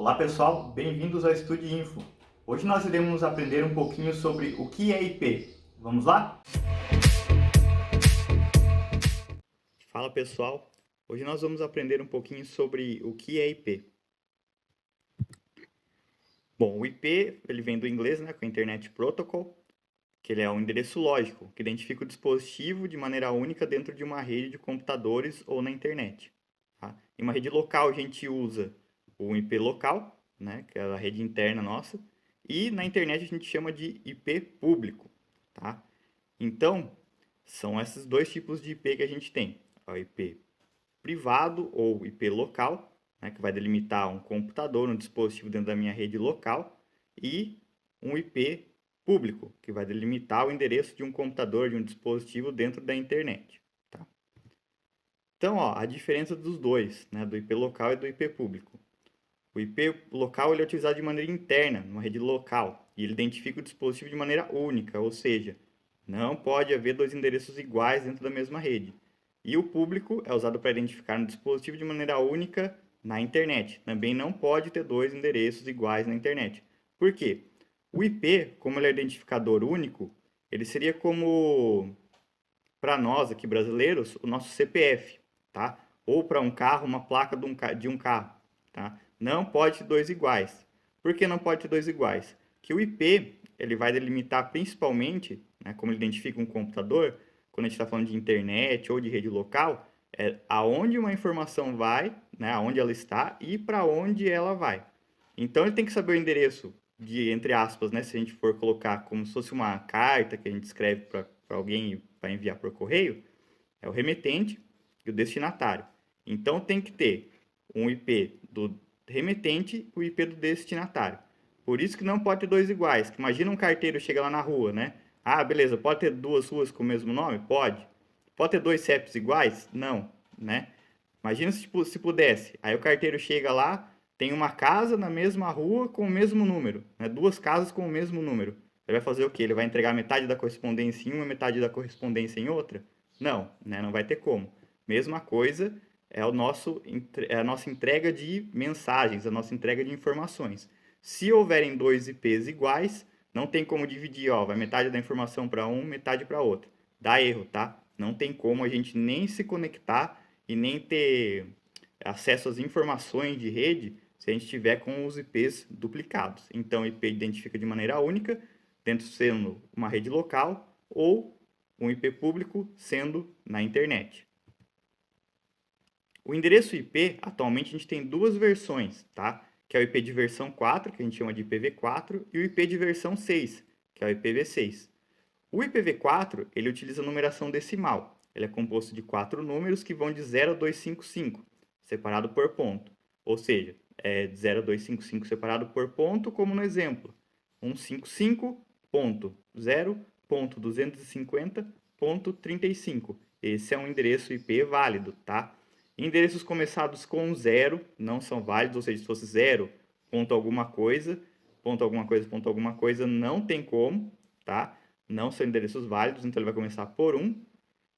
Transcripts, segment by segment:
Olá pessoal, bem-vindos ao Estude Info. Hoje nós iremos aprender um pouquinho sobre o que é IP. Vamos lá? Fala pessoal, hoje nós vamos aprender um pouquinho sobre o que é IP. Bom, o IP ele vem do inglês, né, com Internet Protocol, que ele é um endereço lógico que identifica o dispositivo de maneira única dentro de uma rede de computadores ou na internet. Tá? Em uma rede local a gente usa o IP local, né, que é a rede interna nossa, e na internet a gente chama de IP público. Tá? Então, são esses dois tipos de IP que a gente tem. O IP privado ou IP local, né, que vai delimitar um computador, um dispositivo dentro da minha rede local, e um IP público, que vai delimitar o endereço de um computador, de um dispositivo dentro da internet. Tá? Então, ó, a diferença dos dois, né, do IP local e do IP público. O IP local ele é utilizado de maneira interna, numa rede local, e ele identifica o dispositivo de maneira única, ou seja, não pode haver dois endereços iguais dentro da mesma rede. E o público é usado para identificar um dispositivo de maneira única na internet. Também não pode ter dois endereços iguais na internet. Por quê? O IP, como ele é identificador único, ele seria como, para nós aqui brasileiros, o nosso CPF, tá? Ou para um carro, uma placa de um carro, tá? Não pode ter dois iguais. Por que não pode ter dois iguais? Que o IP, ele vai delimitar principalmente, né, como ele identifica um computador, quando a gente está falando de internet ou de rede local, é aonde uma informação vai, né, aonde ela está e para onde ela vai. Então ele tem que saber o endereço de, entre aspas, né, se a gente for colocar como se fosse uma carta que a gente escreve para alguém para enviar por correio, é o remetente e o destinatário. Então tem que ter um IP do remetente e o IP do destinatário. Por isso que não pode ter dois iguais. Imagina um carteiro chega lá na rua, né? Ah, beleza, pode ter duas ruas com o mesmo nome? Pode. Pode ter dois CEPs iguais? Não, né? Imagina se, tipo, se pudesse. Aí o carteiro chega lá, tem uma casa na mesma rua com o mesmo número, né? Duas casas com o mesmo número. Ele vai fazer o quê? Ele vai entregar metade da correspondência em uma, metade da correspondência em outra? Não, né? Não vai ter como. Mesma coisa é a nossa entrega de mensagens, a nossa entrega de informações. Se houverem dois IPs iguais, não tem como dividir, ó, vai metade da informação para um, metade para outro. Dá erro, tá? Não tem como a gente nem se conectar e nem ter acesso às informações de rede se a gente tiver com os IPs duplicados. Então, o IP identifica de maneira única, dentro sendo uma rede local ou um IP público sendo na internet. O endereço IP, atualmente a gente tem duas versões, tá? Que é o IP de versão 4, que a gente chama de IPv4, e o IP de versão 6, que é o IPv6. O IPv4, ele utiliza numeração decimal. Ele é composto de 4 números que vão de 0 a 255, separado por ponto. Ou seja, é de 0 a 255 separado por ponto, como no exemplo. 155.0.250.35. Esse é um endereço IP válido, tá? Endereços começados com 0 não são válidos, ou seja, se fosse 0, ponto alguma coisa, ponto alguma coisa, ponto alguma coisa, não tem como, tá? Não são endereços válidos, então ele vai começar por 1.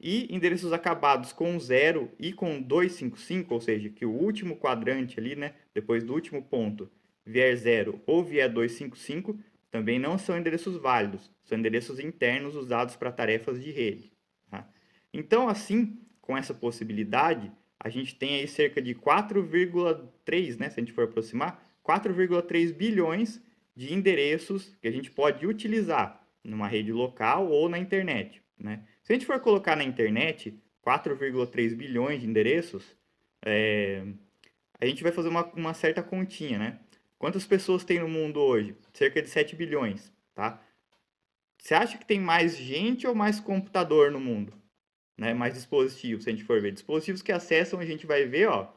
E endereços acabados com 0 e com 255, ou seja, que o último quadrante ali, né, depois do último ponto, vier 0 ou vier 255, também não são endereços válidos, são endereços internos usados para tarefas de rede. Tá? Então, assim, com essa possibilidade, a gente tem aí cerca de 4,3, né, se a gente for aproximar, 4,3 bilhões de endereços que a gente pode utilizar numa rede local ou na internet, né? Se a gente for colocar na internet 4,3 bilhões de endereços, a gente vai fazer uma certa continha, né? Quantas pessoas tem no mundo hoje? Cerca de 7 bilhões, tá? Você acha que tem mais gente ou mais computador no mundo? Né? Mais dispositivos, se a gente for ver. Dispositivos que acessam, a gente vai ver, ó.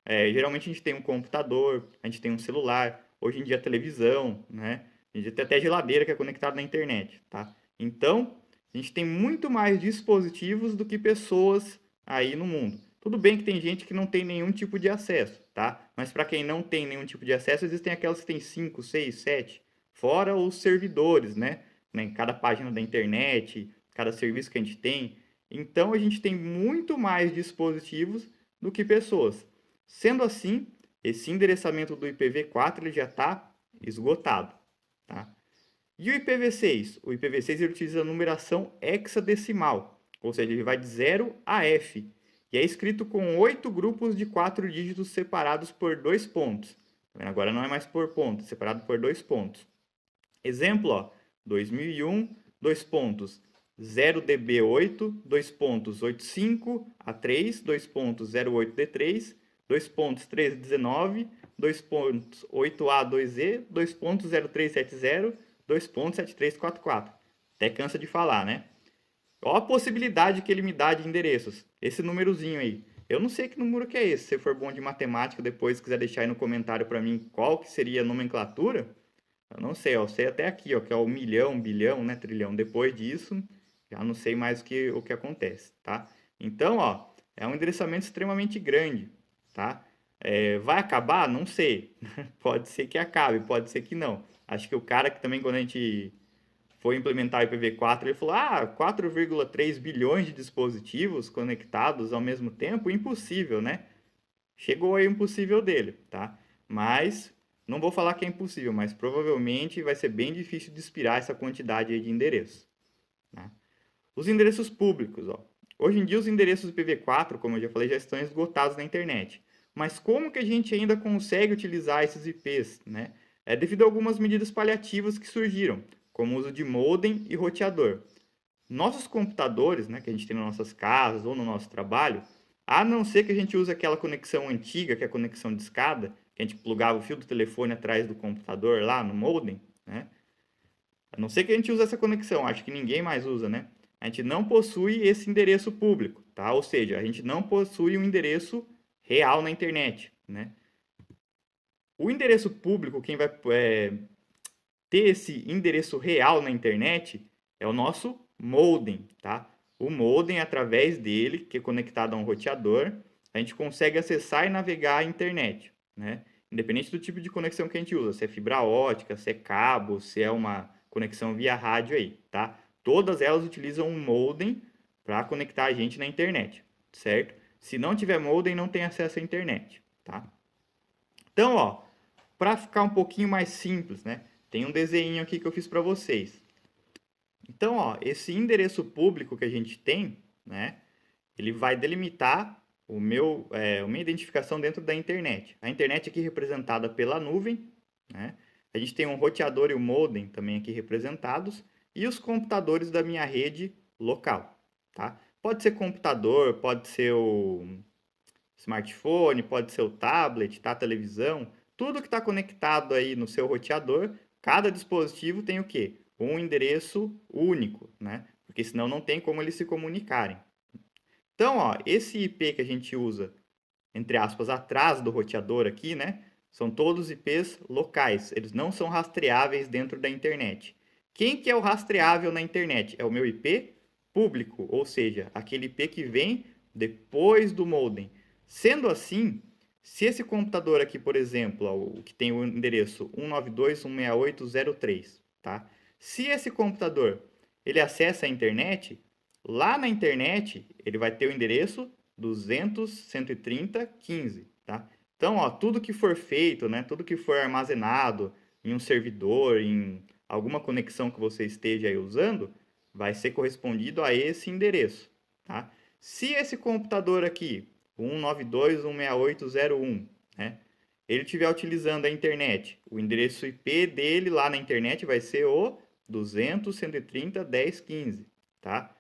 Geralmente a gente tem um computador, a gente tem um celular, hoje em dia televisão, né? A gente tem até geladeira que é conectada na internet, tá? Então, a gente tem muito mais dispositivos do que pessoas aí no mundo. Tudo bem que tem gente que não tem nenhum tipo de acesso, tá? Mas para quem não tem nenhum tipo de acesso, existem aquelas que têm 5, 6, 7, fora os servidores, né? Em cada página da internet, cada serviço que a gente tem. Então, a gente tem muito mais dispositivos do que pessoas. Sendo assim, esse endereçamento do IPv4 ele já está esgotado, tá? E o IPv6? O IPv6 ele utiliza a numeração hexadecimal, ou seja, ele vai de 0 a F, e é escrito com 8 grupos de 4 dígitos separados por 2 pontos. Agora não é mais por ponto, é separado por 2 pontos. Exemplo, ó, 2001, 2 pontos, 0DB8, 2 pontos, 85A3, 2 pontos, 08D3, 2 pontos, 1319, 2 pontos, 8A2E, 2 pontos, 0370, 2 pontos, 7344. Até cansa de falar, né? Olha a possibilidade que ele me dá de endereços. Esse númerozinho aí. Eu não sei que número que é esse. Se você for bom de matemática, depois quiser deixar aí no comentário para mim qual que seria a nomenclatura, eu não sei, ó, eu sei até aqui, ó, que é o milhão, bilhão, né, trilhão. Depois disso, já não sei mais o que acontece, tá? Então, ó, é um endereçamento extremamente grande, tá? Vai acabar? Não sei. Pode ser que acabe, pode ser que não. Acho que o cara que também, quando a gente foi implementar o IPv4, ele falou, 4,3 bilhões de dispositivos conectados ao mesmo tempo, impossível, né? Chegou aí o impossível dele, tá? Mas não vou falar que é impossível, mas provavelmente vai ser bem difícil de inspirar essa quantidade aí de endereços, né? Os endereços públicos, ó. Hoje em dia os endereços IPv4, como eu já falei, já estão esgotados na internet. Mas como que a gente ainda consegue utilizar esses IPs, né? É devido a algumas medidas paliativas que surgiram, como o uso de modem e roteador. Nossos computadores, né, que a gente tem nas nossas casas ou no nosso trabalho, a não ser que a gente use aquela conexão antiga, que é a conexão de escada, que a gente plugava o fio do telefone atrás do computador lá no modem, né? A não ser que a gente use essa conexão, acho que ninguém mais usa, né? A gente não possui esse endereço público, tá? Ou seja, a gente não possui um endereço real na internet, né? O endereço público, quem vai ter esse endereço real na internet é o nosso modem, tá? O modem, através dele, que é conectado a um roteador, a gente consegue acessar e navegar a internet, né? Independente do tipo de conexão que a gente usa, se é fibra ótica, se é cabo, se é uma conexão via rádio aí, tá? Todas elas utilizam um modem para conectar a gente na internet, certo? Se não tiver modem, não tem acesso à internet, tá? Então, ó, para ficar um pouquinho mais simples, né? Tem um desenho aqui que eu fiz para vocês. Então, ó, esse endereço público que a gente tem, né? Ele vai delimitar a minha identificação dentro da internet. A internet aqui representada pela nuvem, né? A gente tem um roteador e um modem também aqui representados e os computadores da minha rede local, tá? Pode ser computador, pode ser o smartphone, pode ser o tablet, tá? A televisão, tudo que está conectado aí no seu roteador, cada dispositivo tem o quê? Um endereço único, né? Porque senão não tem como eles se comunicarem. Então, ó, esse IP que a gente usa, entre aspas, atrás do roteador aqui, né? São todos IPs locais, eles não são rastreáveis dentro da internet. Quem que é o rastreável na internet? É o meu IP público, ou seja, aquele IP que vem depois do modem. Sendo assim, se esse computador aqui, por exemplo, ó, o que tem o endereço 192.168.0.3, tá? Se esse computador ele acessa a internet, lá na internet ele vai ter o endereço 200.130.15, tá? Então, ó, tudo que for feito, né, tudo que for armazenado em um servidor, em alguma conexão que você esteja aí usando, vai ser correspondido a esse endereço, tá? Se esse computador aqui, 192.168.0.1, né, ele estiver utilizando a internet, o endereço IP dele lá na internet vai ser o 200.130.10.15, tá?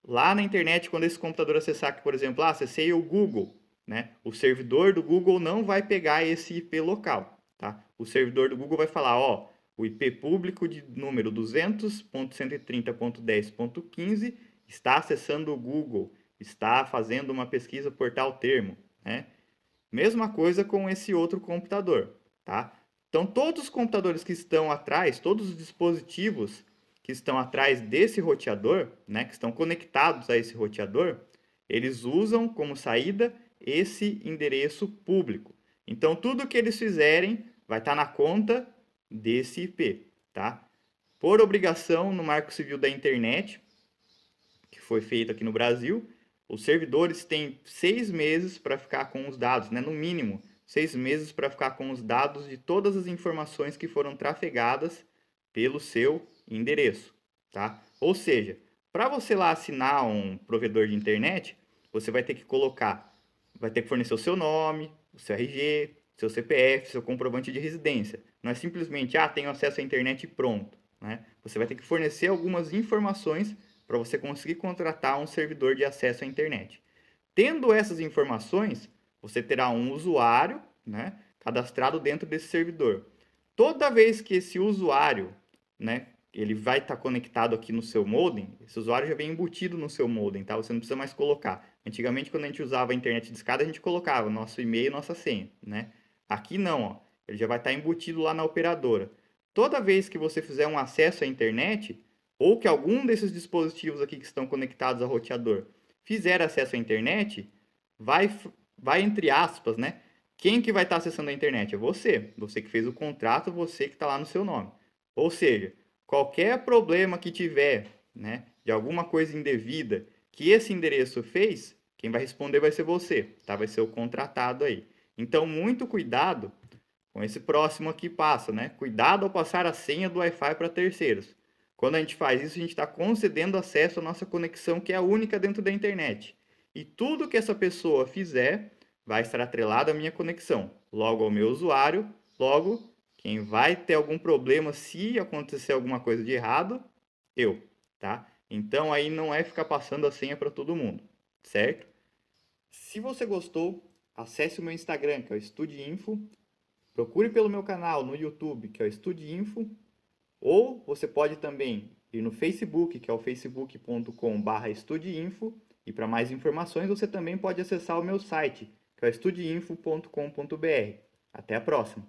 Lá na internet, quando esse computador acessar aqui, por exemplo, acessei o Google, né? O servidor do Google não vai pegar esse IP local, tá? O servidor do Google vai falar, ó, o IP público de número 200.130.10.15 está acessando o Google, está fazendo uma pesquisa por tal termo, né? Mesma coisa com esse outro computador, tá? Então, todos os computadores que estão atrás, todos os dispositivos que estão atrás desse roteador, né, que estão conectados a esse roteador, eles usam como saída esse endereço público. Então, tudo que eles fizerem vai estar na conta desse IP, tá? Por obrigação no Marco Civil da Internet, que foi feito aqui no Brasil, os servidores têm 6 meses para ficar com os dados, né? No mínimo, 6 meses para ficar com os dados de todas as informações que foram trafegadas pelo seu endereço, tá? Ou seja, para você lá assinar um provedor de internet, você vai ter que fornecer o seu nome, o seu RG, seu CPF, seu comprovante de residência. Não é simplesmente, tenho acesso à internet e pronto, né? Você vai ter que fornecer algumas informações para você conseguir contratar um servidor de acesso à internet. Tendo essas informações, você terá um usuário, né, cadastrado dentro desse servidor. Toda vez que esse usuário, né, ele vai estar conectado aqui no seu modem, esse usuário já vem embutido no seu modem, tá? Você não precisa mais colocar. Antigamente, quando a gente usava a internet de escada, a gente colocava nosso e-mail e nossa senha, né? Aqui não, ó. Ele já vai estar embutido lá na operadora. Toda vez que você fizer um acesso à internet, ou que algum desses dispositivos aqui que estão conectados ao roteador fizer acesso à internet, vai entre aspas, né? Quem que vai estar acessando a internet? É você. Você que fez o contrato, você que está lá no seu nome. Ou seja, qualquer problema que tiver, né, de alguma coisa indevida que esse endereço fez, quem vai responder vai ser você, tá? Vai ser o contratado aí. Então, muito cuidado com esse próximo aqui passo, né? Cuidado ao passar a senha do Wi-Fi para terceiros. Quando a gente faz isso, a gente está concedendo acesso à nossa conexão, que é a única dentro da internet. E tudo que essa pessoa fizer vai estar atrelado à minha conexão, logo ao meu usuário, logo quem vai ter algum problema se acontecer alguma coisa de errado, eu, tá? Então aí não é ficar passando a senha para todo mundo, certo? Se você gostou, acesse o meu Instagram, que é o Estudiinfo. Procure pelo meu canal no YouTube, que é o Estudiinfo, ou você pode também ir no Facebook, que é o facebook.com/estudiinfo, e para mais informações você também pode acessar o meu site, que é o estudiinfo.com.br. Até a próxima!